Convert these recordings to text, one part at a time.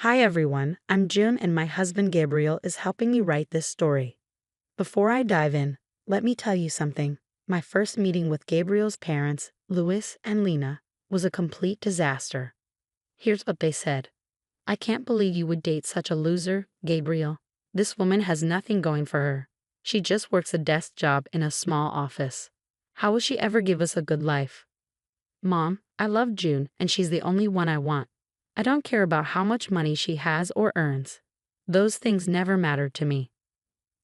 Hi everyone, I'm June and my husband Gabriel is helping me write this story. Before I dive in, let me tell you something. My first meeting with Gabriel's parents, Louis and Lena, was a complete disaster. Here's what they said. "I can't believe you would date such a loser, Gabriel. This woman has nothing going for her. She just works a desk job in a small office. How will she ever give us a good life? Mom, I love June and she's the only one I want. I don't care about how much money she has or earns. Those things never mattered to me."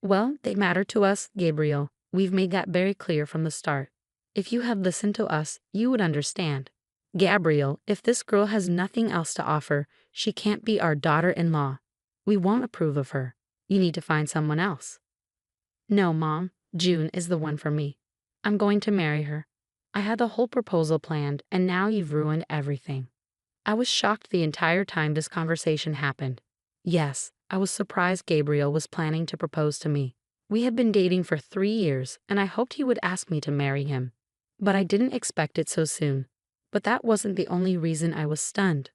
Well, they matter to us, Gabriel. We've made that very clear from the start. If you had listened to us, you would understand. Gabriel, if this girl has nothing else to offer, she can't be our daughter-in-law. We won't approve of her. You need to find someone else. No, Mom, June is the one for me. I'm going to marry her. I had the whole proposal planned, and now you've ruined everything. I was shocked the entire time this conversation happened. Yes, I was surprised Gabriel was planning to propose to me. We had been dating for 3 years, and I hoped he would ask me to marry him. But I didn't expect it so soon. But that wasn't the only reason I was stunned.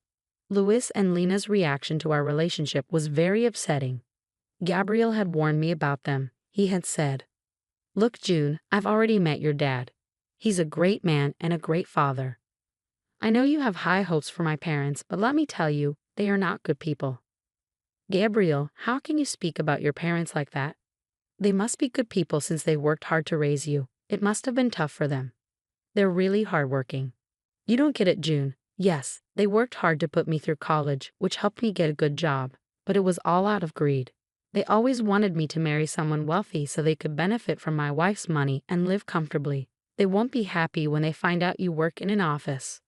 Louis and Lena's reaction to our relationship was very upsetting. Gabriel had warned me about them. He had said, "Look, June, I've already met your dad. He's a great man and a great father. I know you have high hopes for my parents, but let me tell you, they are not good people." Gabriel, how can you speak about your parents like that? They must be good people since they worked hard to raise you. It must have been tough for them. They're really hardworking. You don't get it, June. Yes, they worked hard to put me through college, which helped me get a good job, but it was all out of greed. They always wanted me to marry someone wealthy so they could benefit from my wife's money and live comfortably. They won't be happy when they find out you work in an office.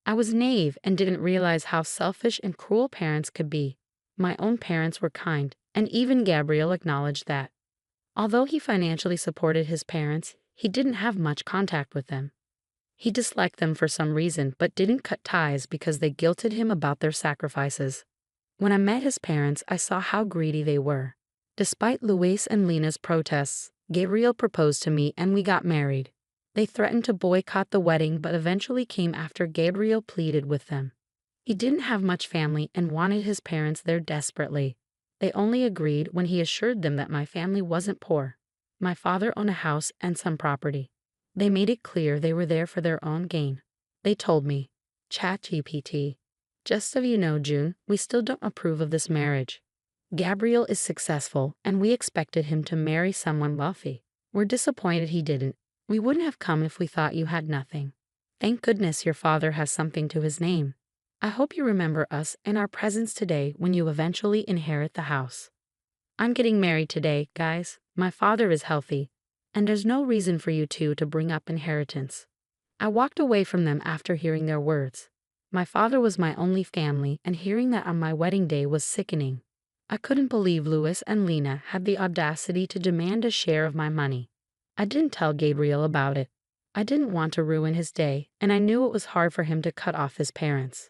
I was naive and didn't realize how selfish and cruel parents could be. My own parents were kind, and even Gabriel acknowledged that. Although he financially supported his parents, he didn't have much contact with them. He disliked them for some reason but didn't cut ties because they guilted him about their sacrifices. When I met his parents, I saw how greedy they were. Despite Louis and Lena's protests, Gabriel proposed to me and we got married. They threatened to boycott the wedding but eventually came after Gabriel pleaded with them. He didn't have much family and wanted his parents there desperately. They only agreed when he assured them that my family wasn't poor. My father owned a house and some property. They made it clear they were there for their own gain. They told me, ChatGPT, "Just so you know, June, we still don't approve of this marriage. Gabriel is successful and we expected him to marry someone wealthy. We're disappointed he didn't. We wouldn't have come if we thought you had nothing. Thank goodness your father has something to his name. I hope you remember us and our presence today when you eventually inherit the house. I'm getting married today, guys. My father is healthy, and there's no reason for you two to bring up inheritance." I walked away from them after hearing their words. My father was my only family, and hearing that on my wedding day was sickening. I couldn't believe Louis and Lena had the audacity to demand a share of my money. I didn't tell Gabriel about it. I didn't want to ruin his day, and I knew it was hard for him to cut off his parents.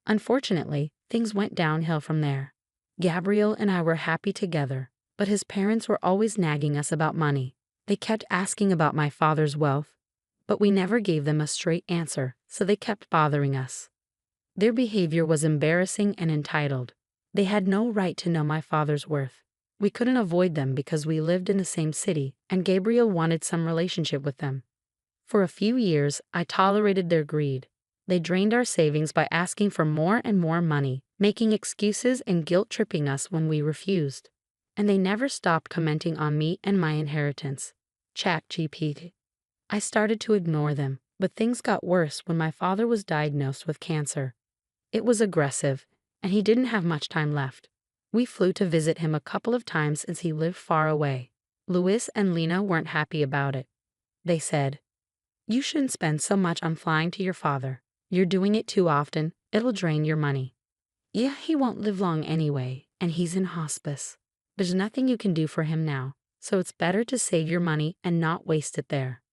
Unfortunately, things went downhill from there. Gabriel and I were happy together, but his parents were always nagging us about money. They kept asking about my father's wealth, but we never gave them a straight answer, so they kept bothering us. Their behavior was embarrassing and entitled. They had no right to know my father's worth. We couldn't avoid them because we lived in the same city, and Gabriel wanted some relationship with them. For a few years, I tolerated their greed. They drained our savings by asking for more and more money, making excuses and guilt-tripping us when we refused. And they never stopped commenting on me and my inheritance. ChatGPT. I started to ignore them, but things got worse when my father was diagnosed with cancer. It was aggressive, and he didn't have much time left. We flew to visit him a couple of times since he lived far away. Louis and Lena weren't happy about it. They said, "You shouldn't spend so much on flying to your father. You're doing it too often. It'll drain your money. Yeah, he won't live long anyway, and he's in hospice. There's nothing you can do for him now, so it's better to save your money and not waste it there."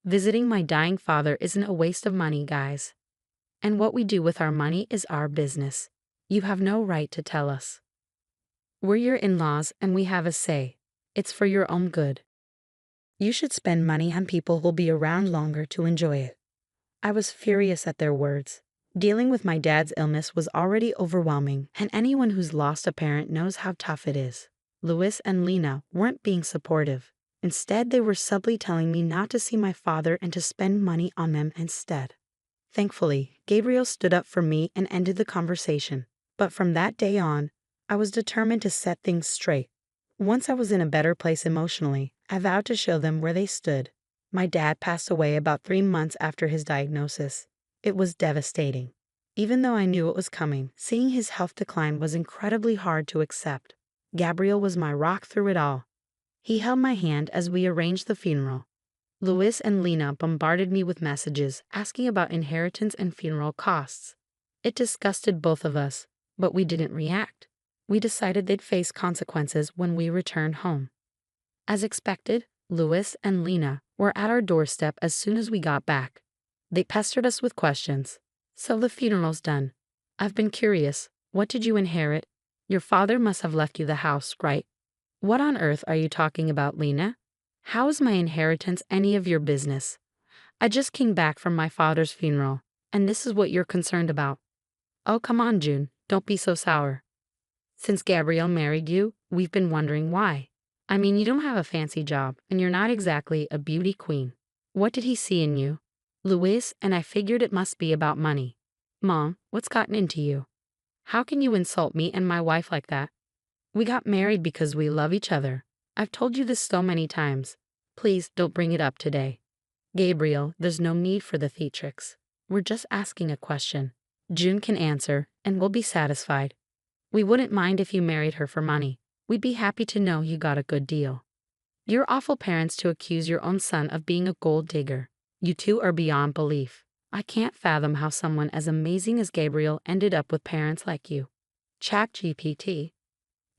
Visiting my dying father isn't a waste of money, guys. And what we do with our money is our business. You have no right to tell us. We're your in-laws and we have a say. It's for your own good. You should spend money on people who'll be around longer to enjoy it. I was furious at their words. Dealing with my dad's illness was already overwhelming, and anyone who's lost a parent knows how tough it is. Louis and Lena weren't being supportive. Instead, they were subtly telling me not to see my father and to spend money on them instead. Thankfully, Gabriel stood up for me and ended the conversation. But from that day on, I was determined to set things straight. Once I was in a better place emotionally, I vowed to show them where they stood. My dad passed away about 3 months after his diagnosis. It was devastating. Even though I knew it was coming, seeing his health decline was incredibly hard to accept. Gabriel was my rock through it all. He held my hand as we arranged the funeral. Louis and Lena bombarded me with messages asking about inheritance and funeral costs. It disgusted both of us, but we didn't react. We decided they'd face consequences when we returned home. As expected, Louis and Lena were at our doorstep as soon as we got back. They pestered us with questions. So the funeral's done. I've been curious. What did you inherit? Your father must have left you the house, right? What on earth are you talking about, Lena? How is my inheritance any of your business? I just came back from my father's funeral, and this is what you're concerned about. Oh, come on, June, don't be so sour. Since Gabriel married you, we've been wondering why. I mean, you don't have a fancy job, and you're not exactly a beauty queen. What did he see in you? Louis, and I figured it must be about money. Mom, what's gotten into you? How can you insult me and my wife like that? We got married because we love each other. I've told you this so many times. Please don't bring it up today. Gabriel, there's no need for the theatrics. We're just asking a question. June can answer, and we'll be satisfied. We wouldn't mind if you married her for money. We'd be happy to know you got a good deal. You're awful parents to accuse your own son of being a gold digger. You two are beyond belief. I can't fathom how someone as amazing as Gabriel ended up with parents like you. ChatGPT.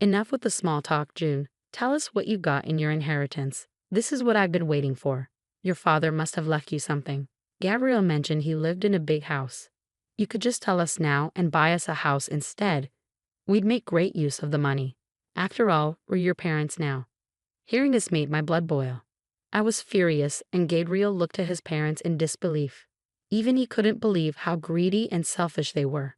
Enough with the small talk, June. Tell us what you got in your inheritance. This is what I've been waiting for. Your father must have left you something. Gabriel mentioned he lived in a big house. You could just tell us now and buy us a house instead. We'd make great use of the money. After all, we're your parents now. Hearing this made my blood boil. I was furious, and Gabriel looked at his parents in disbelief. Even he couldn't believe how greedy and selfish they were.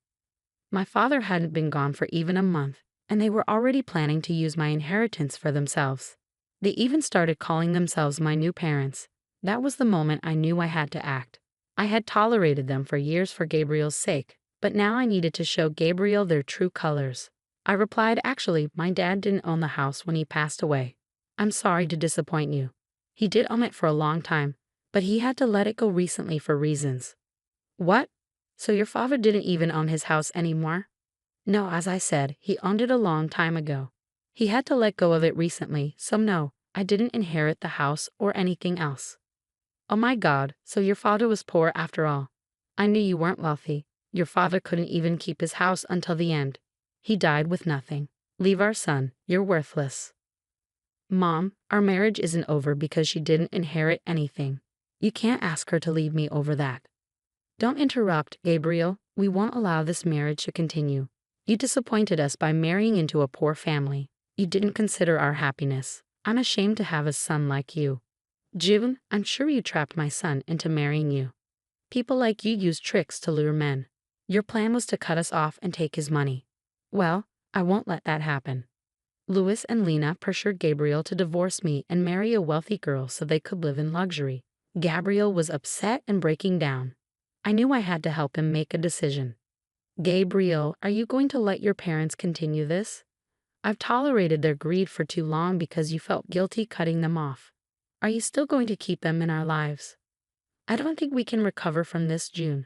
My father hadn't been gone for even a month, and they were already planning to use my inheritance for themselves. They even started calling themselves my new parents. That was the moment I knew I had to act. I had tolerated them for years for Gabriel's sake, but now I needed to show Gabriel their true colors. I replied, actually, my dad didn't own the house when he passed away. I'm sorry to disappoint you. He did own it for a long time, but he had to let it go recently for reasons. What? So your father didn't even own his house anymore? No, as I said, he owned it a long time ago. He had to let go of it recently, so no, I didn't inherit the house or anything else. Oh my God, so your father was poor after all. I knew you weren't wealthy. Your father couldn't even keep his house until the end. He died with nothing. Leave our son, you're worthless. Mom, our marriage isn't over because she didn't inherit anything. You can't ask her to leave me over that. Don't interrupt, Gabriel. We won't allow this marriage to continue. You disappointed us by marrying into a poor family. You didn't consider our happiness. I'm ashamed to have a son like you. June, I'm sure you trapped my son into marrying you. People like you use tricks to lure men. Your plan was to cut us off and take his money. Well, I won't let that happen. Louis and Lena pressured Gabriel to divorce me and marry a wealthy girl so they could live in luxury. Gabriel was upset and breaking down. I knew I had to help him make a decision. Gabriel, are you going to let your parents continue this? I've tolerated their greed for too long because you felt guilty cutting them off. Are you still going to keep them in our lives? I don't think we can recover from this, June.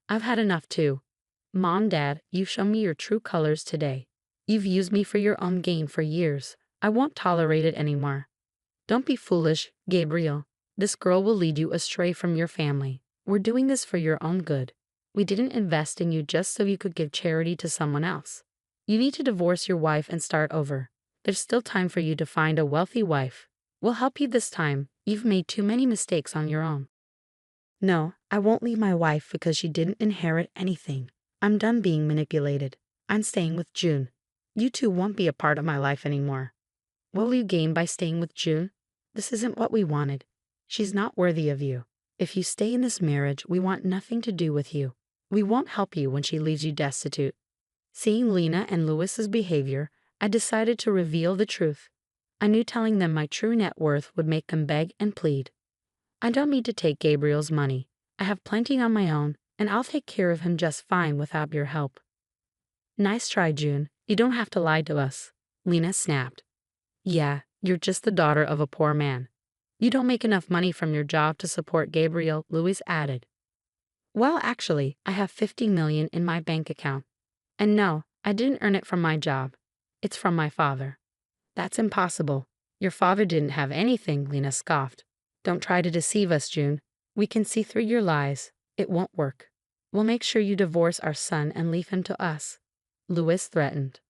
I've had enough too. Mom, Dad, you've shown me your true colors today. You've used me for your own gain for years. I won't tolerate it anymore. Don't be foolish, Gabriel. This girl will lead you astray from your family. We're doing this for your own good. We didn't invest in you just so you could give charity to someone else. You need to divorce your wife and start over. There's still time for you to find a wealthy wife. We'll help you this time. You've made too many mistakes on your own. No, I won't leave my wife because she didn't inherit anything. I'm done being manipulated. I'm staying with June. You two won't be a part of my life anymore. What will you gain by staying with June? This isn't what we wanted. She's not worthy of you. If you stay in this marriage, we want nothing to do with you. We won't help you when she leaves you destitute. Seeing Lena and Louis's behavior, I decided to reveal the truth. I knew telling them my true net worth would make them beg and plead. I don't need to take Gabriel's money. I have plenty on my own, and I'll take care of him just fine without your help. Nice try, June. You don't have to lie to us, Lena snapped. Yeah, you're just the daughter of a poor man. You don't make enough money from your job to support Gabriel, Louis added. Well, actually, I have $50 million in my bank account. And no, I didn't earn it from my job. It's from my father. That's impossible. Your father didn't have anything, Lena scoffed. Don't try to deceive us, June. We can see through your lies. It won't work. We'll make sure you divorce our son and leave him to us, Louis threatened.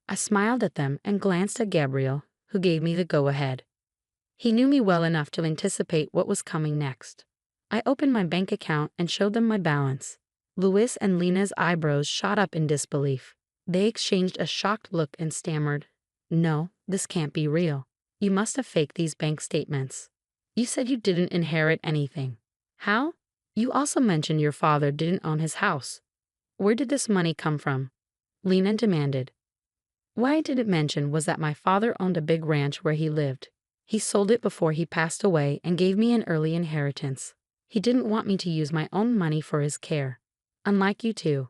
I smiled at them and glanced at Gabriel, who gave me the go-ahead. He knew me well enough to anticipate what was coming next. I opened my bank account and showed them my balance. Louis and Lena's eyebrows shot up in disbelief. They exchanged a shocked look and stammered, "No, this can't be real. You must have faked these bank statements. You said you didn't inherit anything. How? You also mentioned your father didn't own his house. Where did this money come from?" Lena demanded. What I didn't mention was that my father owned a big ranch where he lived. He sold it before he passed away and gave me an early inheritance. He didn't want me to use my own money for his care. Unlike you two.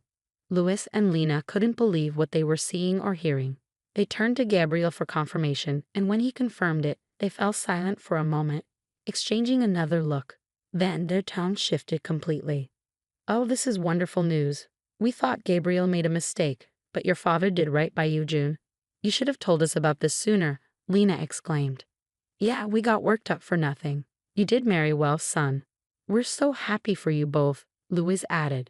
Louis and Lena couldn't believe what they were seeing or hearing. They turned to Gabriel for confirmation, and when he confirmed it, they fell silent for a moment, exchanging another look. Then their tone shifted completely. "Oh, this is wonderful news. We thought Gabriel made a mistake, but your father did right by you, June. You should have told us about this sooner," Lena exclaimed. "Yeah, we got worked up for nothing. You did marry well, son. We're so happy for you both," Louis added.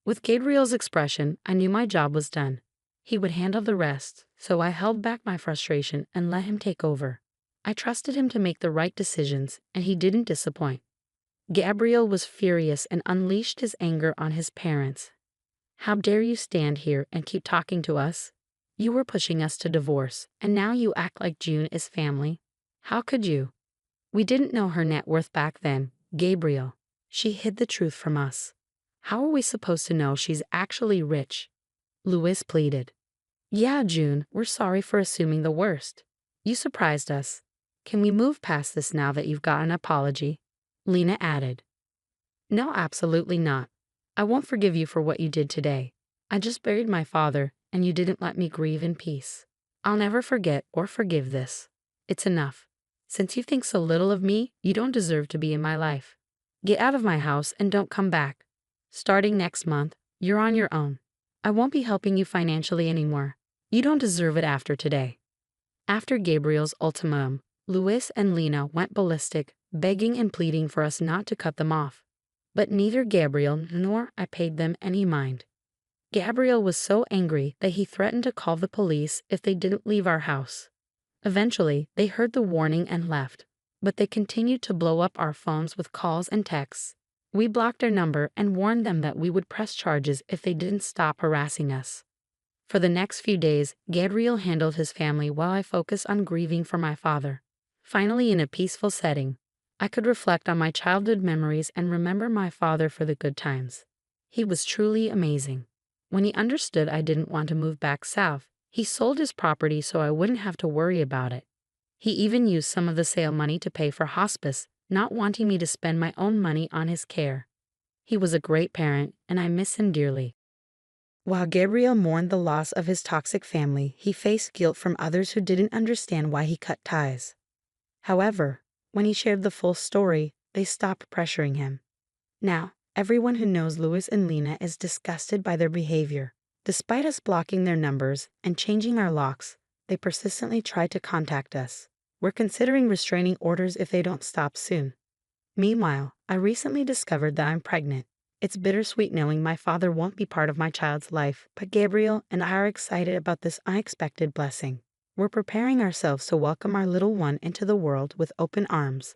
With Gabriel's expression, I knew my job was done. He would handle the rest, so I held back my frustration and let him take over. I trusted him to make the right decisions, and he didn't disappoint. Gabriel was furious and unleashed his anger on his parents. "How dare you stand here and keep talking to us? You were pushing us to divorce, and now you act like June is family. How could you? We didn't know her net worth back then, Gabriel. She hid the truth from us. How are we supposed to know she's actually rich?" Louis pleaded. "Yeah, June, we're sorry for assuming the worst. You surprised us. Can we move past this now that you've got an apology?" Lena added. "No, absolutely not. I won't forgive you for what you did today. I just buried my father, and you didn't let me grieve in peace. I'll never forget or forgive this. It's enough. Since you think so little of me, you don't deserve to be in my life. Get out of my house and don't come back. Starting next month, you're on your own. I won't be helping you financially anymore. You don't deserve it after today." After Gabriel's ultimatum, Louis and Lena went ballistic, begging and pleading for us not to cut them off. But neither Gabriel nor I paid them any mind. Gabriel was so angry that he threatened to call the police if they didn't leave our house. Eventually, they heard the warning and left, but they continued to blow up our phones with calls and texts. We blocked their number and warned them that we would press charges if they didn't stop harassing us. For the next few days, Gabriel handled his family while I focused on grieving for my father. Finally, in a peaceful setting, I could reflect on my childhood memories and remember my father for the good times. He was truly amazing. When he understood I didn't want to move back south, he sold his property so I wouldn't have to worry about it. He even used some of the sale money to pay for hospice, not wanting me to spend my own money on his care. He was a great parent, and I miss him dearly. While Gabriel mourned the loss of his toxic family, he faced guilt from others who didn't understand why he cut ties. However, when he shared the full story, they stopped pressuring him. Now, everyone who knows Louis and Lena is disgusted by their behavior. Despite us blocking their numbers and changing our locks, they persistently try to contact us. We're considering restraining orders if they don't stop soon. Meanwhile, I recently discovered that I'm pregnant. It's bittersweet knowing my father won't be part of my child's life, but Gabriel and I are excited about this unexpected blessing. We're preparing ourselves to welcome our little one into the world with open arms.